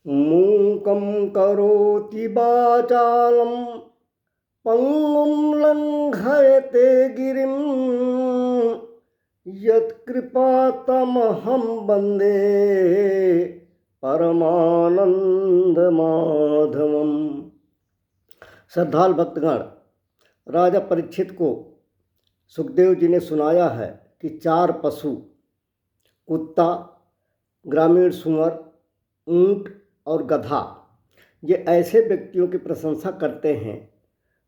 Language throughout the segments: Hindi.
मूकं करोति वाचालं पंगुं लंघयते गिरिं यत्कृपातमहं वन्दे परमानंद माधवम। श्रद्धाल भक्तगण, राजा परीक्षित को सुखदेव जी ने सुनाया है कि 4 पशु, कुत्ता, ग्रामीण सुअर, ऊंट और गधा, ये ऐसे व्यक्तियों की प्रशंसा करते हैं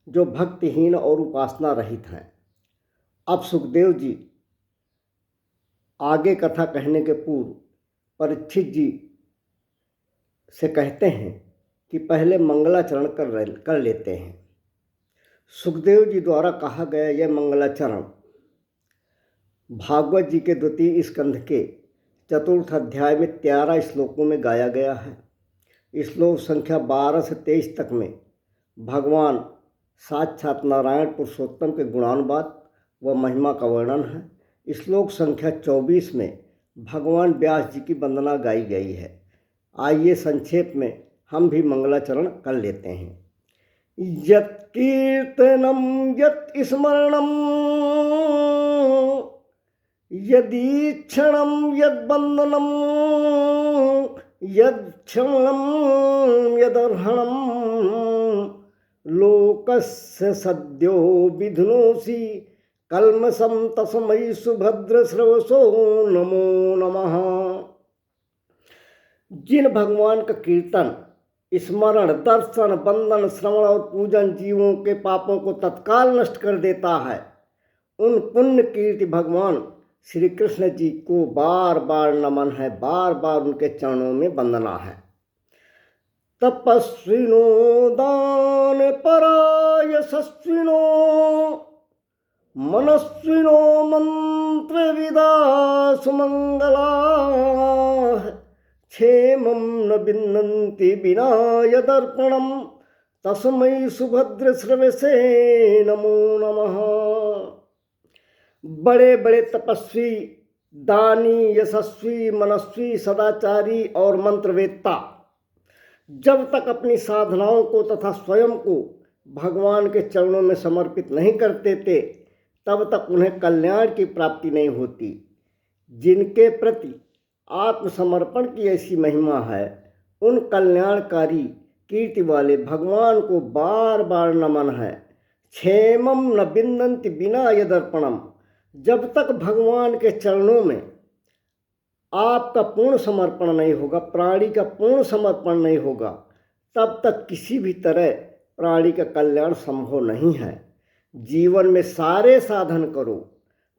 जो भक्तिहीन और उपासना रहित हैं। अब सुखदेव जी आगे कथा कहने के पूर्व परीक्षित जी से कहते हैं कि पहले मंगलाचरण कर लेते हैं। सुखदेव जी द्वारा कहा गया यह मंगलाचरण भागवत जी के 2 स्कंध के 4th अध्याय में 13 श्लोकों में गाया गया है। श्लोक संख्या 12 से 23 तक में भगवान साक्षात नारायण पुरुषोत्तम के गुणानुवाद व महिमा का वर्णन है। श्लोक संख्या 24 में भगवान व्यास जी की वंदना गाई गई है। आइए संक्षेप में हम भी मंगलाचरण कर लेते हैं। यत् कीर्तनम यत् स्मरणम यदीक्षणं यद्वन्दनं यत्क्षमणं यदर्हणं लोकस्य सद्यो विधुनोसि कल्मषं तस्मै सुभद्रश्रवसो नमो नमः। जिन भगवान का कीर्तन, स्मरण, दर्शन, वंदन, श्रवण और पूजन जीवों के पापों को तत्काल नष्ट कर देता है, उन पुण्य कीर्ति भगवान श्री कृष्ण जी को बार बार नमन है, बार बार उनके चरणों में वंदना है। तपस्विनो दान परा यशस्विनो मनस्विनो मंत्र विदा सुमंगला क्षेमं न बिन्नन्ति विना यदर्पणं तस्मै सुभद्र श्रवसे नमो नमः। बड़े बड़े तपस्वी, दानी, यशस्वी, मनस्वी, सदाचारी और मंत्रवेत्ता जब तक अपनी साधनाओं को तथा स्वयं को भगवान के चरणों में समर्पित नहीं करते थे, तब तक उन्हें कल्याण की प्राप्ति नहीं होती। जिनके प्रति आत्मसमर्पण की ऐसी महिमा है, उन कल्याणकारी कीर्ति वाले भगवान को बार बार नमन है। क्षेमं न बिन्नन्ति विना यदर्पणम। जब तक भगवान के चरणों में आपका पूर्ण समर्पण नहीं होगा, प्राणी का पूर्ण समर्पण नहीं होगा, तब तक किसी भी तरह प्राणी का कल्याण संभव नहीं है। जीवन में सारे साधन करो,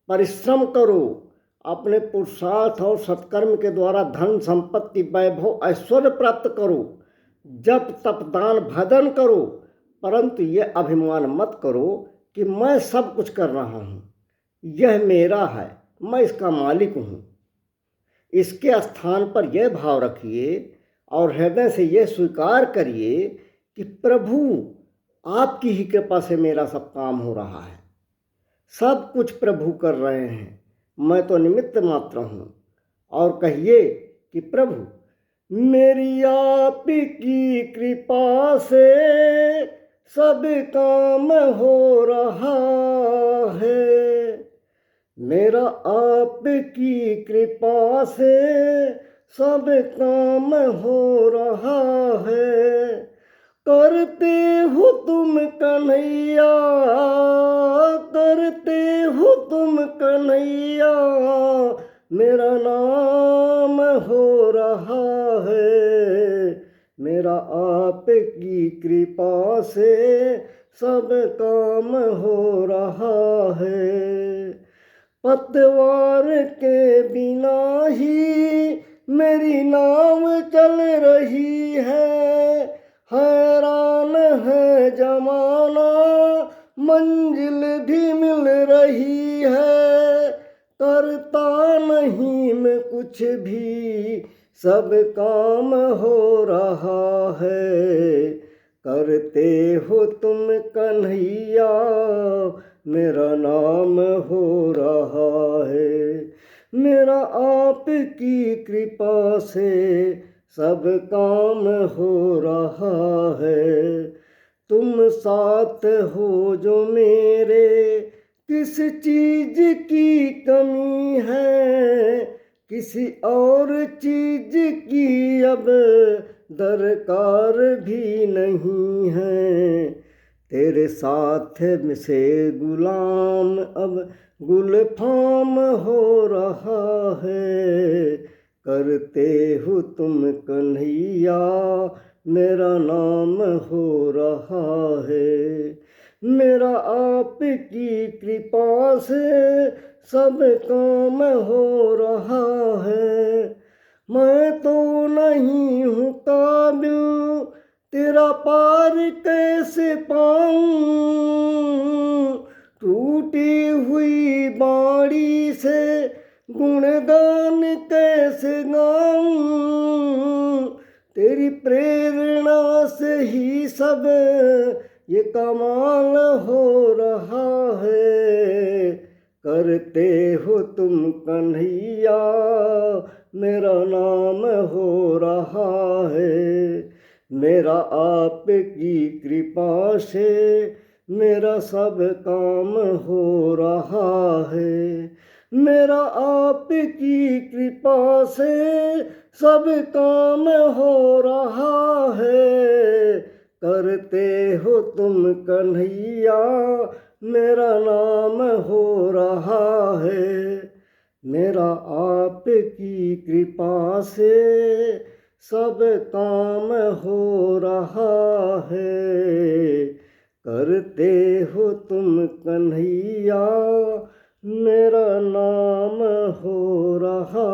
परिश्रम करो, अपने पुरुषार्थ और सत्कर्म के द्वारा धन संपत्ति वैभव ऐश्वर्य प्राप्त करो, जप तप दान भजन करो, परंतु ये अभिमान मत करो कि मैं सब कुछ कर रहा हूँ, यह मेरा है, मैं इसका मालिक हूँ। इसके स्थान पर यह भाव रखिए और हृदय से यह स्वीकार करिए कि प्रभु आपकी ही कृपा से मेरा सब काम हो रहा है, सब कुछ प्रभु कर रहे हैं, मैं तो निमित्त मात्र हूँ। और कहिए कि प्रभु मेरी आप की कृपा से सब काम हो रहा है, मेरा आपकी कृपा से सब काम हो रहा है। करते हो तुम कन्हैया, करते हो तुम कन्हैया, मेरा नाम हो रहा है, मेरा आपकी कृपा से सब काम हो रहा है। पतवार के बिना ही मेरी नाव चल रही है, हैरान है जमाना मंजिल भी मिल रही है। करता नहीं मैं कुछ भी, सब काम हो रहा है। करते हो तुम कन्हैया, मेरा नाम हो रहा है, मेरा आपकी कृपा से सब काम हो रहा है। तुम साथ हो जो मेरे, किस चीज की कमी है, किसी और चीज की अब दरकार भी नहीं है। तेरे साथ से गुलाम अब गुलफाम हो रहा है। करते हो तुम कन्हैया मेरा नाम हो रहा है। मेरा आपकी कृपा से सब काम हो रहा है। मैं तो नहीं हूँ काबिल, तेरा पार कैसे पाऊँ, टूटी हुई बाड़ी से गुणगान कैसे गाऊँ। तेरी प्रेरणा से ही सब ये कमाल हो रहा है। करते हो तुम कन्हैया मेरा नाम हो रहा है। मेरा आपकी कृपा से मेरा सब काम हो रहा है। मेरा आपकी कृपा से सब काम हो रहा है। करते हो तुम कन्हैया मेरा नाम हो रहा है। मेरा आपकी कृपा से सब काम हो रहा है। करते हो तुम कन्हैया मेरा नाम हो रहा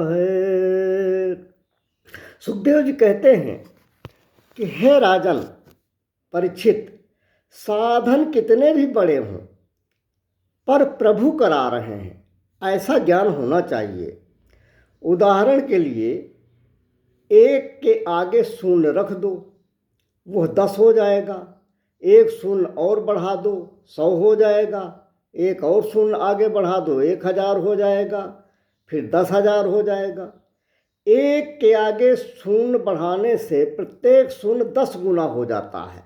है। सुखदेव जी कहते हैं कि हे राजन परीक्षित, साधन कितने भी बड़े हों पर प्रभु करा रहे हैं, ऐसा ज्ञान होना चाहिए। उदाहरण के लिए एक के आगे शून्य रख दो, वह 10 हो जाएगा। एक शून्य और बढ़ा दो, 100 हो जाएगा। एक और शून्य आगे बढ़ा दो, 1000 हो जाएगा। फिर 10,000 हो जाएगा। एक के आगे शून्य बढ़ाने से प्रत्येक शून्य 10 गुना हो जाता है।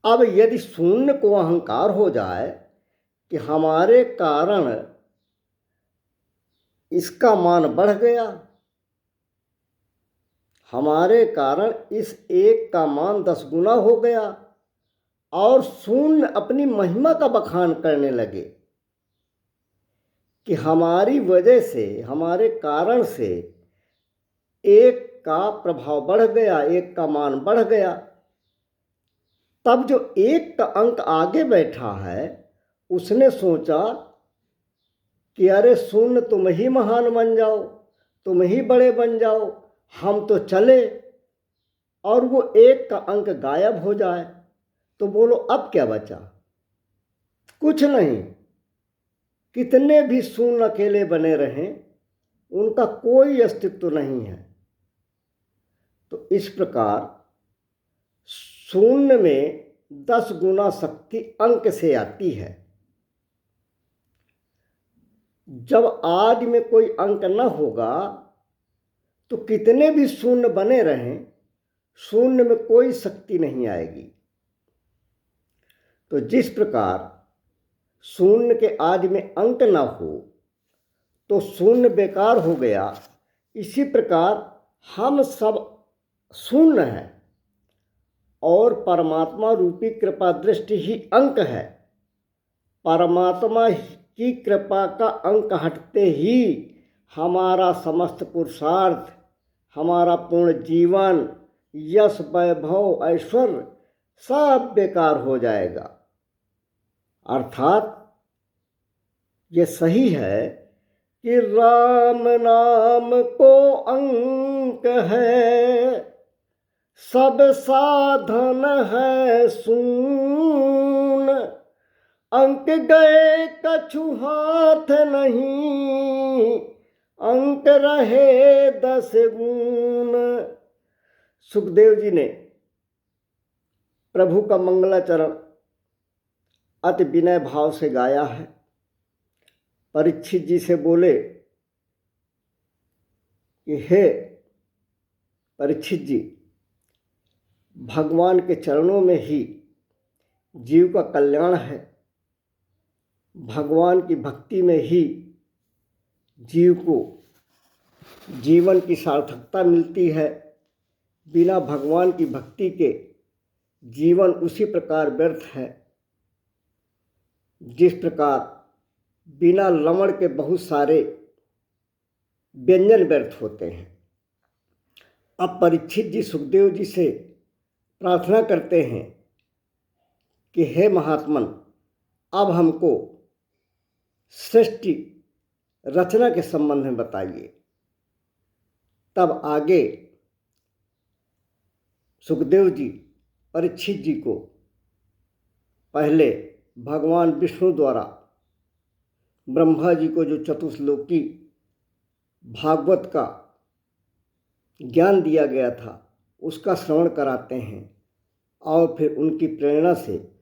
अब यदि शून्य को अहंकार हो जाए कि हमारे कारण इसका मान बढ़ गया, हमारे कारण इस एक का मान 10 गुना हो गया, और शून्य अपनी महिमा का बखान करने लगे कि हमारी वजह से, हमारे कारण से एक का प्रभाव बढ़ गया, एक का मान बढ़ गया, तब जो एक का अंक आगे बैठा है उसने सोचा कि अरे शून्य तुम ही महान बन जाओ, तुम ही बड़े बन जाओ, हम तो चले, और वो एक का अंक गायब हो जाए तो बोलो अब क्या बचा? कुछ नहीं। कितने भी शून्य अकेले बने रहें, उनका कोई अस्तित्व नहीं है। तो इस प्रकार शून्य में 10 गुना शक्ति अंक से आती है। जब आदि में कोई अंक न होगा तो कितने भी शून्य बने रहें, शून्य में कोई शक्ति नहीं आएगी। तो जिस प्रकार शून्य के आदि में अंक न हो तो शून्य बेकार हो गया, इसी प्रकार हम सब शून्य हैं और परमात्मा रूपी कृपा दृष्टि ही अंक है। परमात्मा की कृपा का अंक हटते ही हमारा समस्त पुरुषार्थ, हमारा पूर्ण जीवन, यश, वैभव, ऐश्वर्य सब बेकार हो जाएगा। अर्थात ये सही है कि राम नाम को अंक है, सब साधन है शून्य, अंक गए कछु हाथ नहीं, अंक रहे 10 गुण। सुखदेव जी ने प्रभु का मंगलाचरण अति विनय भाव से गाया है। परीक्षित जी से बोले कि हे परीक्षित जी, भगवान के चरणों में ही जीव का कल्याण है। भगवान की भक्ति में ही जीव को जीवन की सार्थकता मिलती है। बिना भगवान की भक्ति के जीवन उसी प्रकार व्यर्थ है जिस प्रकार बिना लवण के बहुत सारे व्यंजन व्यर्थ होते हैं। अब परीक्षित जी सुखदेव जी से प्रार्थना करते हैं कि हे महात्मन, अब हमको सृष्टि रचना के संबंध में बताइए। तब आगे सुखदेव जी परीक्षित जी को पहले भगवान विष्णु द्वारा ब्रह्मा जी को जो चतुश्लोकी भागवत का ज्ञान दिया गया था उसका श्रवण कराते हैं और फिर उनकी प्रेरणा से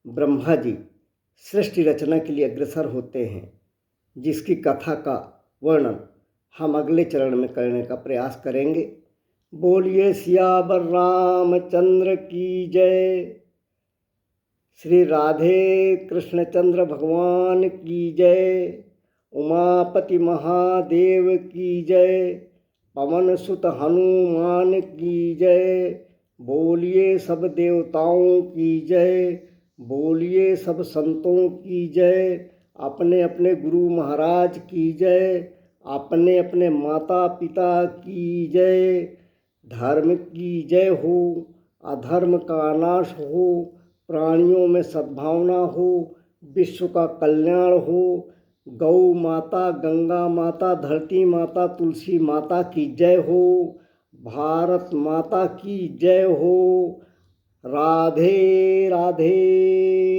ब्रह्मा जी सृष्टि रचना के लिए अग्रसर होते हैं, जिसकी कथा का वर्णन हम अगले चरण में करने का प्रयास करेंगे। बोलिए सियावर रामचंद्र की जय। श्री राधे कृष्णचंद्र भगवान की जय। उमापति महादेव की जय। पवन सुत हनुमान की जय। बोलिए सब देवताओं की जय। बोलिए सब संतों की जय। अपने अपने गुरु महाराज की जय। अपने अपने माता पिता की जय। धर्म की जय हो, अधर्म का नाश हो, प्राणियों में सद्भावना हो, विश्व का कल्याण हो। गौ माता, गंगा माता, धरती माता, तुलसी माता की जय हो। भारत माता की जय हो। राधे राधे।